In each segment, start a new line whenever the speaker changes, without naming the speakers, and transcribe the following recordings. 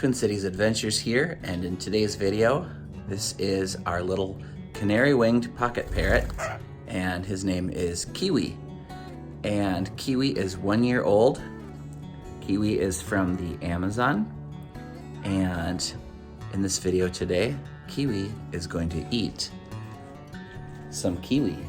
Twin Cities Adventures here, and in today's video, this is our little canary winged pocket parrot, and his name is Kiwi. And Kiwi is 1 year old. Kiwi is from the Amazon, and in this video today, Kiwi is going to eat some kiwi.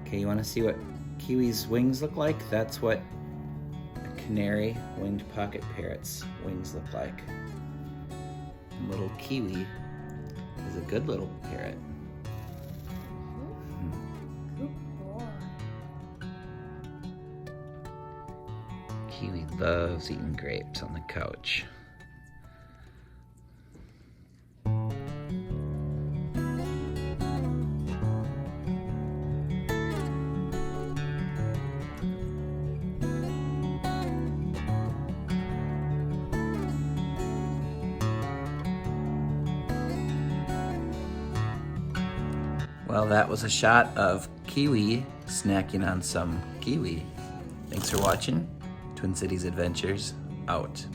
Okay, you want to see what Kiwi's wings look like? That's what a canary winged pocket parrot's wings look like. And little Kiwi is a good little parrot.
Good boy.
Kiwi loves eating grapes on the couch. Well, that was a shot of Kiwi snacking on some kiwi. Thanks for watching. Twin Cities Adventures out.